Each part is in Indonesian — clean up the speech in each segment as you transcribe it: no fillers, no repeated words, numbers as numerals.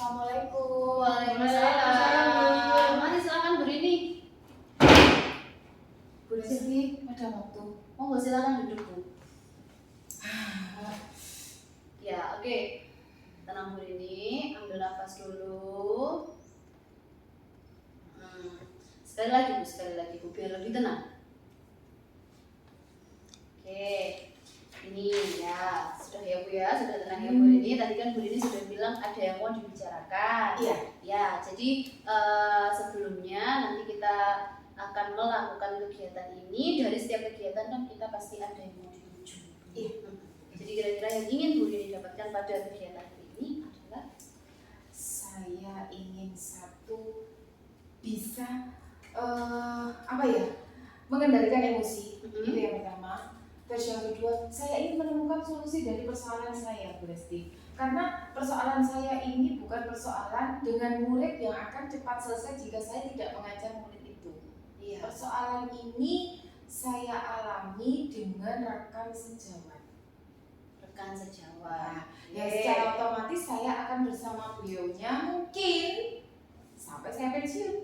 Assalamualaikum. Waalaikumsalam. Mari silakan berdiri. Bu Lesti, ada waktu. Monggo silakan duduk, Bu. Ya, oke. Tenang Bu Rini, ambil nafas dulu. Sekali lagi Bu, biar lebih tenang. Oke. Ini ya, sudah ya Bu ya, sudah tenang ya Bu Rini. Tadi kan Bu Rini sudah bilang ada yang mau dibicarakan. Iya. Ya, jadi sebelumnya nanti kita akan melakukan kegiatan ini. Dari setiap kegiatan kan kita pasti ada yang mau dituju. Iya. Jadi kira-kira yang ingin Bu Rini dapatkan pada kegiatan ini adalah Saya ingin satu bisa mengendalikan emosi. Itu yang pertama. Terus yang kedua, saya ingin menemukan solusi dari persoalan saya, Bu Lesti. Karena persoalan saya ini bukan persoalan dengan murid yang akan cepat selesai jika saya tidak mengajar murid itu. Iya. Persoalan ini saya alami dengan rekan sejawat. Rekan sejawat. Ya secara otomatis saya akan bersama beliaunya mungkin sampai saya pensiun.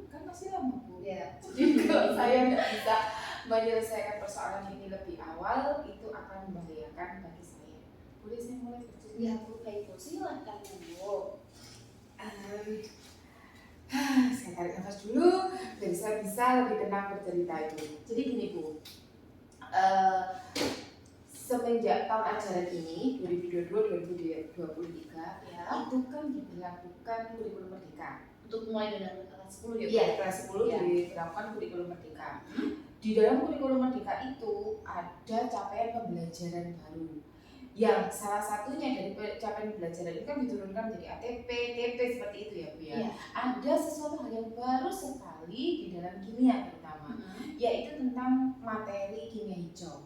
Kan masih lama Bu. Ya. Jadi kalau saya nggak bisa menyelesaikan persoalan ini lebih awal, itu akan membahayakan bagi saya. Boleh saya mulai bercerita? Ya Bu, baik Bu, silakan Bu. Saya tarik nafas dulu, biar saya bisa lebih tenang bercerita itu. Jadi gini Bu, semenjak tahun ajaran ini 2022-2023 Ya. itu kan diberlakukan kurikulum merdeka. Untuk mulai dengan kelas 10 ya Bu. Iya, kelas 10 Ya. diberlakukan kurikulum merdeka. Di dalam kurikulum merdeka itu ada capaian pembelajaran baru. Yang salah satunya dari capaian pembelajaran itu kan diturunkan menjadi ATP, TP seperti itu ya Bu ya. Iya. Ada sesuatu hal yang baru sekali di dalam kimia terutama, yaitu tentang materi kimia hijau.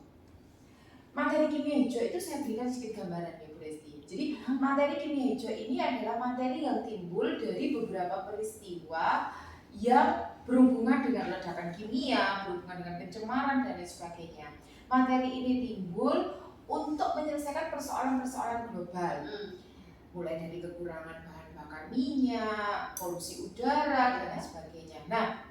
Materi kimia hijau itu saya berikan sedikit gambaran ya Bu Lesti. Jadi materi kimia hijau ini adalah materi yang timbul dari beberapa peristiwa yang berhubungan dengan ledakan kimia, berhubungan dengan pencemaran dan lain sebagainya. Materi ini timbul untuk menyelesaikan persoalan-persoalan global, mulai dari kekurangan bahan bakar minyak, polusi udara dan lain sebagainya. Nah,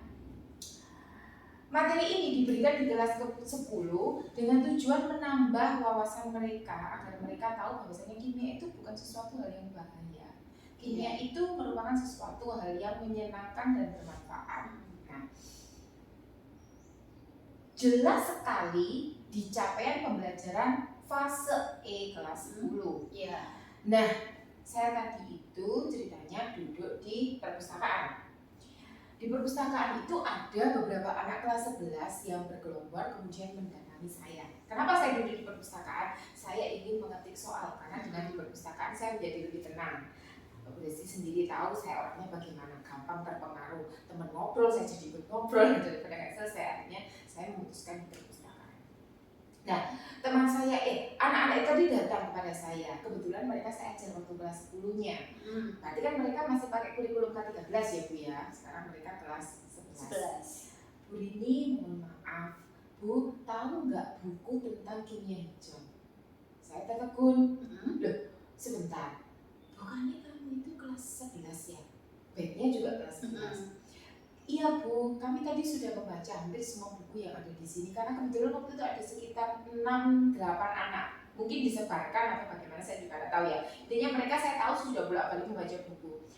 materi ini diberikan di kelas ke-10 dengan tujuan menambah wawasan mereka agar mereka tahu bahwasanya kimia itu bukan sesuatu hal yang bahaya. Kimia itu merupakan sesuatu hal yang menyenangkan dan bermanfaat. Nah, jelas sekali di capaian pembelajaran fase E kelas 10. Iya. Nah, saya tadi itu ceritanya duduk di perpustakaan. Di perpustakaan itu ada beberapa anak kelas 11 yang bergelombor kemudian mendatangi saya. Kenapa saya duduk di perpustakaan? Saya ingin mengetik soal karena dengan di perpustakaan saya menjadi lebih tenang. Bu Lesti sendiri tahu saya orangnya bagaimana, gampang terpengaruh. Teman ngobrol saya jadi ikut ngobrol daripada nggak selesai. Akhirnya saya memutuskan di perpustakaan. Nah, teman saya, anak-anak itu tadi datang kepada saya. Kebetulan mereka saya ajar waktu kelas 10-nya. Berarti kan mereka masih pakai kurikulum K13 ya Bu ya. Sekarang mereka kelas 11. Bu Rini, mohon maaf, Bu, tahu nggak buku tentang kimia hijau? Saya tertegun. Loh, sebentar. Bukannya kamu itu kelas 11 ya? Baiknya juga kelas 11. Iya Bu, kami tadi sudah membaca hampir semua buku yang ada di sini karena kebetulan waktu itu ada sekitar 6-8 anak. Mungkin disebarkan atau bagaimana saya juga tidak tahu ya. Intinya mereka saya tahu sudah bolak-balik membaca buku.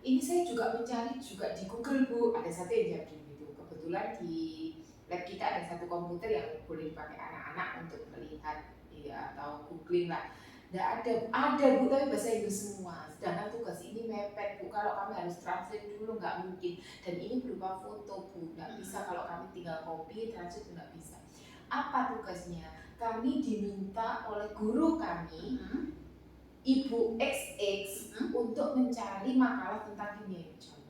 Ini saya juga mencari juga di Google Bu, ada satu yang jawab gitu. Kebetulan di lab kita ada satu komputer yang boleh dipakai anak-anak untuk melihat ya, atau googling lah. Nggak ada Bu, tapi bahasa Inggris semua. Sedangkan tugas ini mepet Bu, kalau kami harus translate dulu nggak mungkin. Dan ini berupa foto Bu, nggak bisa kalau kami tinggal copy, translate nggak bisa. Apa tugasnya? Kami diminta oleh guru kami, Ibu XX, untuk mencari makalah tentang kimia hijau.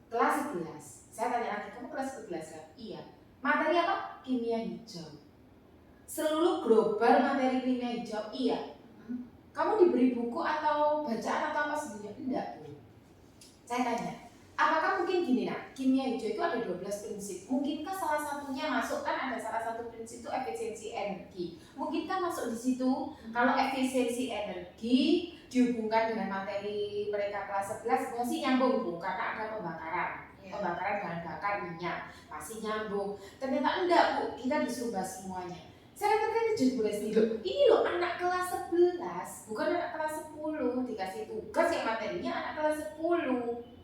Kelas 11. Saya tanya lagi, kamu kelas 11 kan? Iya. Materi apa? Kimia hijau. Seluruh global materi kimia hijau, iya. Kamu diberi buku atau bacaan atau apa sebenarnya? Enggak Bu. Saya tanya, Apakah mungkin gini nak, kimia hijau itu ada 12 prinsip. Mungkinkah salah satunya masuk, kan ada salah satu prinsip itu efisiensi energi. Mungkinkah masuk di situ? Kalau efisiensi energi dihubungkan dengan materi mereka kelas 11 masih nyambung Bu, karena ada pembakaran. Pembakaran bahan bakar minyak masih nyambung. Ternyata enggak Bu, kita disuruh bahas semuanya. Saya terkejut Bu Lesti, ini loh anak kelas 11, bukan anak kelas 10 dikasih tugas yang materinya anak kelas 10.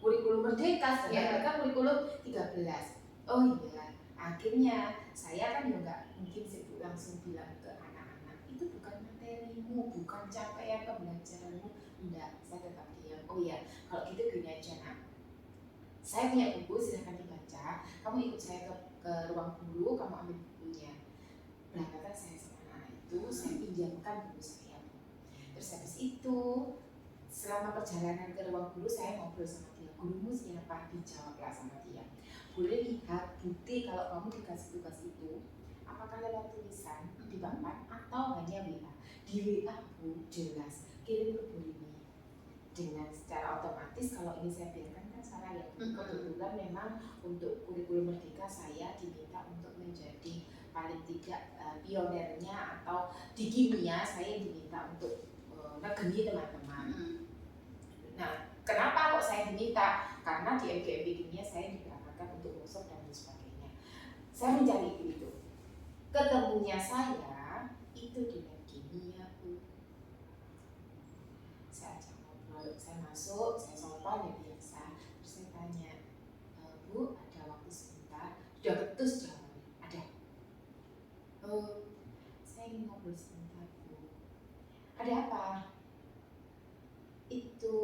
Kurikulum Merdeka, sedangkan mereka kurikulum 13. Oh iya, akhirnya saya kan juga nggak mungkin sibuk langsung bilang ke anak-anak itu bukan materimu, bukan capaian pembelajaranmu. Enggak, saya tetap diam. Oh iya, kalau gitu gini aja nak, saya punya buku, silahkan dibaca. Kamu ikut saya ke ruang guru, kamu ambil bukunya. Berangkatlah saya sama anak-anak itu, saya pinjamkan buku saya. Terus habis itu selama perjalanan ke ruang guru saya ngobrol sama dia, gurumu siapa? Dijawablah sama dia. Boleh lihat bukti kalau kamu dikasih tugas itu, apakah lewat tulisan di papan atau hanya WA. Di WA Bu jelas kirim ke Bu ini. Dengan secara otomatis kalau ini saya biarkan kan salah ya. Kebetulan memang untuk kurikulum Merdeka saya diminta untuk menjadi paling tidak pionernya, atau di kimia saya diminta untuk negeri teman-teman. Nah, kenapa kok saya diminta? Karena di MGMP kimia saya diberangkatkan untuk workshop dan lain sebagainya. Saya mencari itu. Ketemunya saya itu di lab kimia Bu. Saya ajak ngobrol, saya masuk, saya sopan ya biasa. Terus saya tanya, Bu ada waktu sebentar? Sudah ketus jawabannya. Ada. Oh, saya ingin ngobrol sebentar Bu. Ada apa? Itu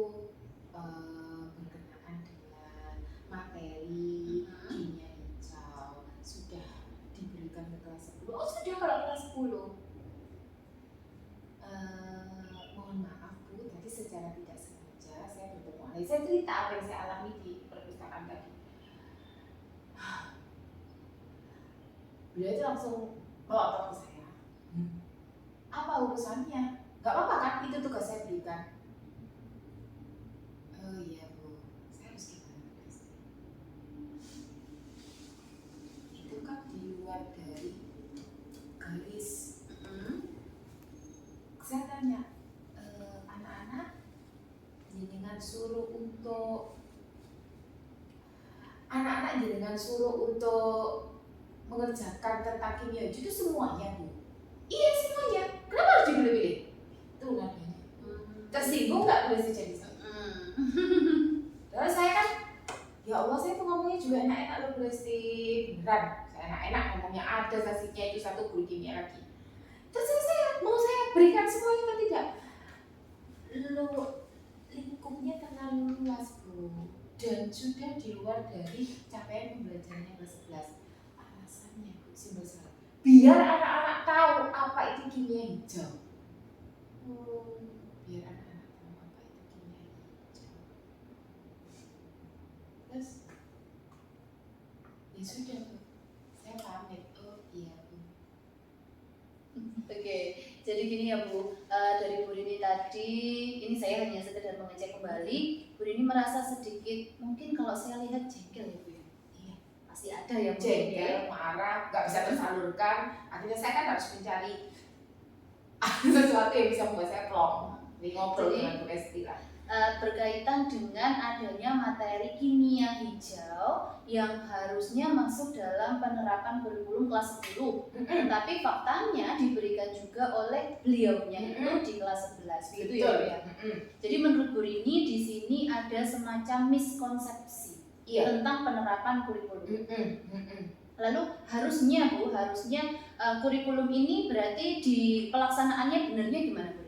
berkenaan dengan materi kimia hijau sudah diberikan ke kelas 10. Oh sudah kalau kelas 10. Mohon maaf Bu, tadi secara tidak sengaja saya bertemu Alay. Saya cerita apa yang saya alami di perpustakaan tadi. Beliau itu langsung bawa ke saya. Apa urusannya? Gak apa-apa kan, itu tugas saya berikan. Oh iya Bu, saya harus gimana guys? Itu kan di luar dari garis. Saya tanya, anak-anak jenengan suruh untuk mengerjakan tentang kimia itu semuanya Bu? Iya semuanya. Kenapa harus dipilih-pilih? Itu nadanya. Tersinggung nggak boleh sih jadi. Terus saya kan, ya Allah saya tuh ngomongnya juga enak-enak loh Bu Lesti, beneran. Saya enak-enak ngomongnya, ada saksinya itu satu guru kimia lagi. Terus mau saya berikan semuanya atau tidak? Lingkupnya terlalu luas Bu, dan sudah di luar dari capaian pembelajarannya kelas 11. Alasannya Bu, simpel sekali. Biar anak-anak tahu apa itu kimia hijau. Biar anak-anak tahu apa itu kimia hijau. Terus ya sudah Bu, saya pamit. Oh iya Bu. Oke, jadi gini ya Bu, dari Bu Rini tadi, ini saya hanya sekedar mengecek kembali. Bu Rini merasa sedikit, mungkin kalau saya lihat jengkel ya Bu ya. Iya, pasti ada yang jengkel, marah, nggak bisa tersalurkan. Akhirnya saya kan harus mencari sesuatu yang bisa membuat saya plong. Jadi ngobrol dengan Bu Lesti lah. Berkaitan dengan adanya materi kimia hijau yang harusnya masuk dalam penerapan kurikulum kelas 10. Tapi faktanya diberikan juga oleh beliaunya itu di kelas 11. Begitu ya Bu ya. Jadi menurut Bu Rini di sini ada semacam miskonsepsi tentang penerapan kurikulum. Lalu harusnya Bu, kurikulum ini berarti di pelaksanaannya benarnya gimana Bu?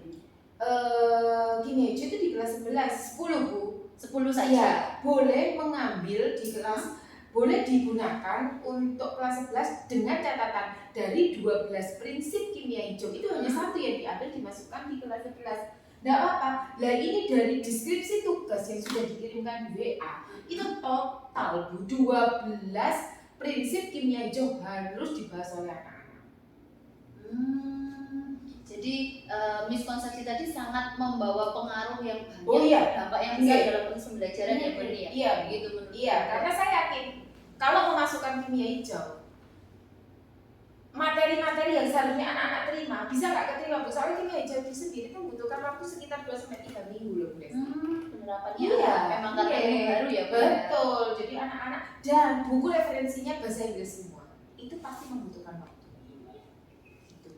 Kimia hijau itu di kelas 11, 10 Bu. 10 saja. Ya, boleh mengambil di kelas, boleh digunakan untuk kelas 11 dengan catatan dari 12 prinsip kimia hijau itu hanya satu yang diambil dimasukkan di kelas 11. Nggak apa-apa. Lah ini dari deskripsi tugas yang sudah dikirimkan di WA itu total Bu, 12 prinsip kimia hijau harus dibahas oleh anak-anak. Jadi miskonsepsi tadi sangat membawa pengaruh yang banyak, Oh iya. dampak yang besar Iya. dalam proses pembelajaran ya Bu Rini ya. Iya, Begitu menurut iya, saya. karena saya yakin kalau memasukkan kimia hijau, materi-materi yang seharusnya anak-anak terima bisa nggak keterima Bu? Soalnya kimia hijau itu sendiri kan membutuhkan waktu sekitar 2-3 minggu loh Bu Desi. Penerapannya Iya, memang karena iya. ilmu baru ya Bu. Betul, jadi anak-anak dan buku referensinya bahasa Inggris semua, itu pasti membutuhkan waktu. Gitu.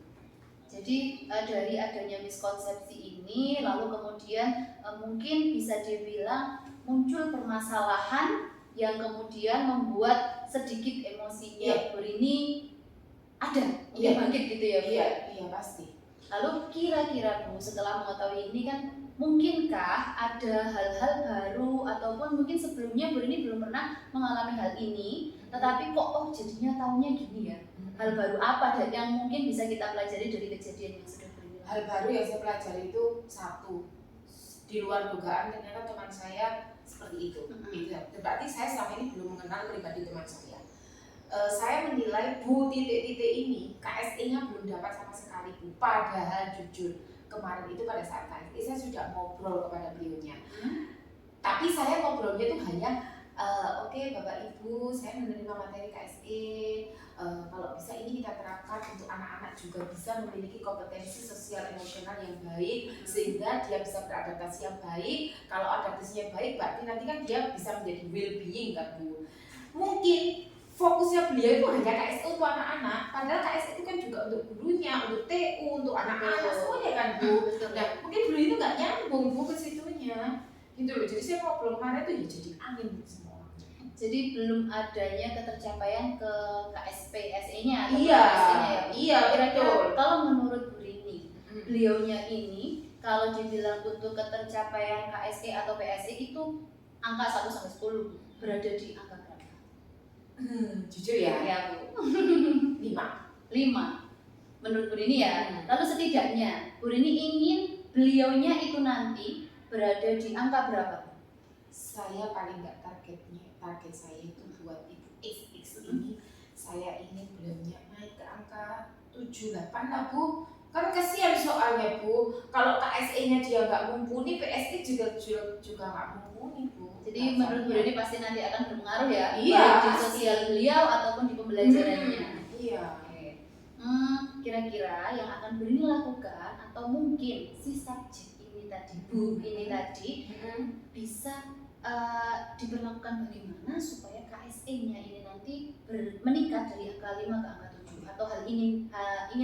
Jadi dari adanya miskonsepsi ini, lalu kemudian mungkin bisa dibilang muncul permasalahan yang kemudian membuat sedikit emosinya Bu Rini ada, mungkin bangkit gitu ya Bu. Iya pasti. Lalu kira-kira Bu, setelah mengetahui ini kan, mungkinkah ada hal-hal baru ataupun mungkin sebelumnya Bu Rini belum pernah mengalami hal ini, tetapi kok jadinya tahunya gini ya? Hal baru apa dan yang mungkin bisa kita pelajari dari kejadian yang sudah berulang? Hal baru yang saya pelajari itu satu, di luar dugaan ternyata teman saya seperti itu. Itu berarti saya selama ini belum mengenal pribadi teman saya. Saya menilai Bu titik-titik ini KSE-nya belum dapat sama sekali Bu. Padahal jujur kemarin itu pada saat KSE saya sudah ngobrol kepada beliaunya. Tapi saya ngobrolnya itu hanya oke, Bapak Ibu, saya menerima materi KSE. Kalau bisa ini kita terapkan untuk anak-anak juga bisa memiliki kompetensi sosial emosional yang baik sehingga dia bisa beradaptasi yang baik. Kalau adaptasinya baik berarti nanti kan dia bisa menjadi well-being kan Bu. Mungkin fokusnya beliau itu hanya KSE untuk anak-anak, padahal KSE itu kan juga untuk gurunya, untuk TU, untuk anak-anak semuanya kan Bu. Nah mungkin beliau itu nggak nyambung Bu ke situnya gitu loh. Jadi saya ngobrol kemarin itu ya jadi angin semua. Jadi belum adanya ketercapaian ke KSP-SE-nya atau Iya, KSE-nya ya Bu. iya betul. Kalau menurut Bu Rini, beliaunya ini kalau dibilang untuk ketercapaian KSE atau PSE itu angka 1 sampai 10 berada di angka berapa? Jujur ya? Ya Bu. 5. 5. Menurut Bu Rini ya. Lalu setidaknya Bu Rini ingin beliaunya itu nanti berada di angka berapa? Saya paling nggak target saya itu buat Ibu XX ini, saya ingin beliaunya naik ke angka 7-8 lah Bu. Kan kasihan soalnya Bu, kalau KSE-nya dia nggak mumpuni, PSE juga nggak mumpuni Bu. Jadi menurut Bu Rini pasti nanti akan berpengaruh ya, iya, baik di sosial beliau ataupun di pembelajarannya. Iya. Kira-kira yang akan Bu Rini lakukan atau mungkin si subjek ini tadi Bu ini tadi bisa diberlakukan bagaimana supaya KSE-nya ini nanti meningkat dari angka 5 ke angka 7 atau ingin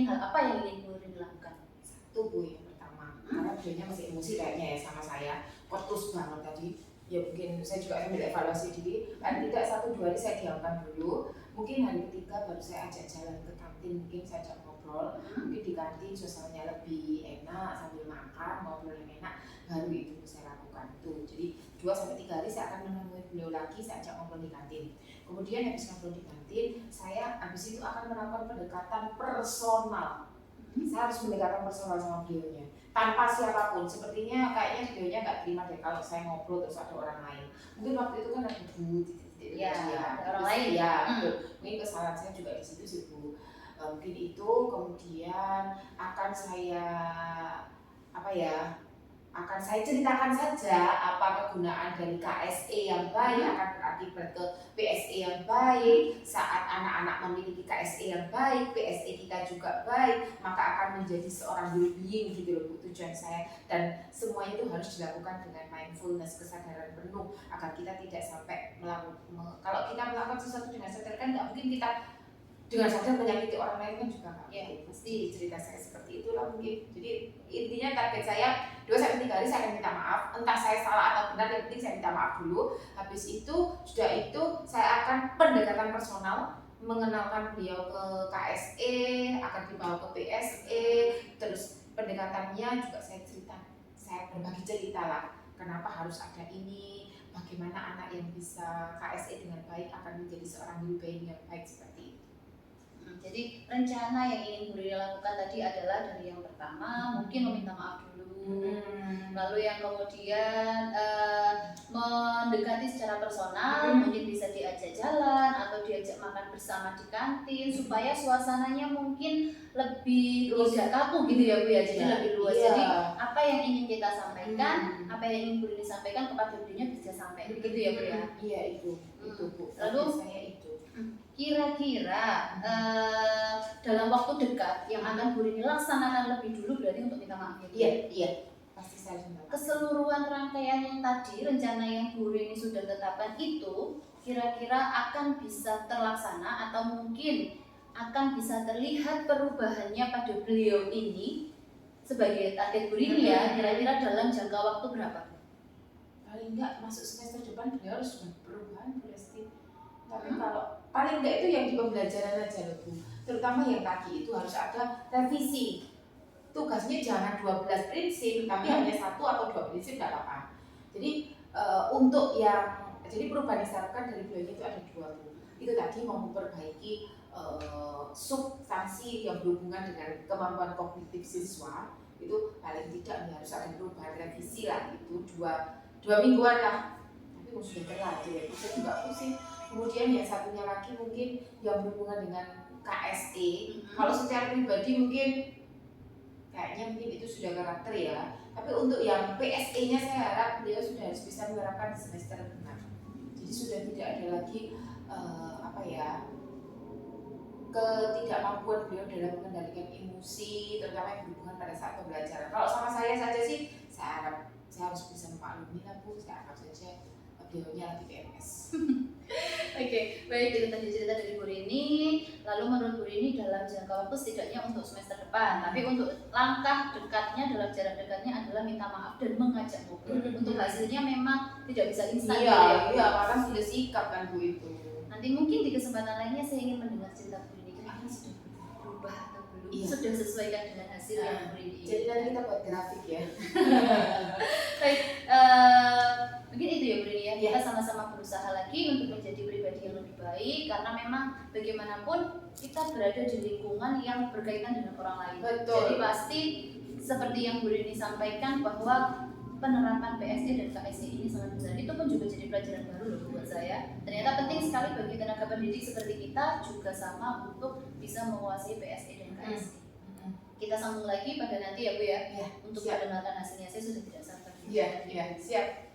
hal apa yang ingin Bu Rini lakukan? Satu Bu, yang pertama, karena beliaunya masih emosi kayaknya ya sama saya, kotus banget tadi. Ya mungkin saya juga ambil evaluasi diri, paling tidak 1-2 hari saya diamkan dulu. Mungkin hari ketiga baru saya ajak jalan ke kantin, mungkin saya ajak ngobrol. Mungkin di kantin suasananya lebih enak sambil makan, ngobrol yang enak, baru itu saya lakukan tuh. Jadi 2-3 hari saya akan menemui beliau lagi, saya ajak ngobrol di kantin. Kemudian habis ngobrol di kantin, saya habis itu akan melakukan pendekatan personal. Saya harus mendekatkan personal sama beliaunya tanpa siapapun. Sepertinya kayaknya beliaunya nggak terima deh kalau saya ngobrol terus ada orang lain. Mungkin waktu itu kan ada Bu ya, ada orang lain ya. Mungkin kesalahan saya juga di situ sih Bu. Mungkin itu kemudian akan saya akan saya ceritakan saja apa kegunaan dari KSE yang baik akan berakibat ke PSE yang baik. Saat anak-anak memiliki KSE yang baik, PSE kita juga baik, maka akan menjadi seorang well-being gitu loh Bu, tujuan saya. Dan semua itu harus dilakukan dengan mindfulness, kesadaran penuh agar kita tidak sampai kalau kita melakukan sesuatu dengan sadar kan nggak mungkin kita dengan sadar menyakiti orang lain kan juga nggak. Ya, pasti cerita saya seperti itulah mungkin. Jadi intinya target saya 2-3 hari saya akan minta maaf, entah saya salah atau benar, yang penting saya minta maaf dulu. Habis itu sudah itu saya akan pendekatan personal, mengenalkan beliau ke KSE, akan dibawa ke PSE, terus pendekatannya juga saya berbagi cerita lah, kenapa harus ada ini, bagaimana anak yang bisa KSE dengan baik akan menjadi seorang well-being yang baik seperti itu. Jadi rencana yang ingin Bu Rini lakukan tadi adalah dari yang pertama mungkin meminta maaf dulu Lalu yang kemudian mendekati secara personal, mungkin bisa diajak jalan atau diajak makan bersama di kantin supaya suasananya mungkin lebih Luas. tidak kaku gitu ya Bu ya, jadi Iya, lebih luas. iya. Jadi apa yang ingin kita sampaikan, apa yang ingin Bu Rini sampaikan kepada dirinya bisa sampai begitu ya Bu ya. Iya itu Bu. Lalu saya itu. Kira-kira dalam waktu dekat yang akan Bu Rini laksanakan lebih dulu berarti untuk minta maaf ya Bu? Iya. Pasti saya minta maaf. Keseluruhan rangkaian yang tadi, rencana yang Bu Rini sudah tetapkan itu kira-kira akan bisa terlaksana atau mungkin akan bisa terlihat perubahannya pada beliau ini sebagai target Bu Rini ya, kira-kira dalam jangka waktu berapa? Paling enggak masuk semester depan beliau harus sudah perubahan Bu Lesti. Tapi kalau paling enggak itu yang di pembelajaran aja loh Bu. Terutama yang tadi itu harus ada revisi. Tugasnya jangan 12 prinsip, tapi hanya 1 atau 2 prinsip tidak apa-apa. Jadi untuk yang jadi perubahan yang disarankan dari beliau itu ada 2 Bu. Itu tadi mau memperbaiki substansi yang berhubungan dengan kemampuan kognitif siswa, itu paling tidak harus ada perubahan revisi lah, itu dua mingguan lah. Tapi sudah terlanjur ya, saya juga pusing. Kemudian yang satunya lagi mungkin yang berhubungan dengan KSE. Kalau secara pribadi mungkin kayaknya mungkin itu sudah karakter ya. Tapi untuk yang PSE-nya saya harap beliau sudah harus bisa menerapkan di semester depan. Jadi sudah tidak ada lagi ketidakmampuan beliau dalam mengendalikan emosi, terutama yang berhubungan pada saat pembelajaran. Kalau sama saya saja sih, saya harap saya harus bisa memaklumi lah Bu. Saya anggap saja beliaunya lagi PMS. Oke, baik, itu tadi cerita dari Bu Rini. Lalu menurut Bu Rini dalam jangka waktu setidaknya untuk semester depan, tapi untuk langkah dekatnya dalam jarak dekatnya adalah minta maaf dan mengajak ngobrol. Untuk hasilnya memang tidak bisa instan Iya, malah sudah sikap kan Bu itu. Nanti mungkin di kesempatan lainnya saya ingin mendengar cerita Bu Rini. Kira-kira sudah berubah atau belum? Iya. Sudah sesuaikan dengan hasil yang Bu Rini. Jadi nanti kita buat grafik ya. Baik, mungkin itu ya Bu Rini ya. Kita sama-sama berusaha lagi untuk menjadi pribadi yang lebih baik, karena memang bagaimanapun kita berada di lingkungan yang berkaitan dengan orang lain. Betul. Jadi pasti seperti yang Bu Rini sampaikan bahwa penerapan PSE dan KSE ini sangat besar. Itu pun juga jadi pelajaran baru loh buat saya. Ternyata penting sekali bagi tenaga pendidik seperti kita juga sama untuk bisa menguasai PSE dan KSE. Kita sambung lagi pada nanti ya Bu ya, untuk mendengarkan hasilnya. Saya sudah tidak sabar. Iya, siap.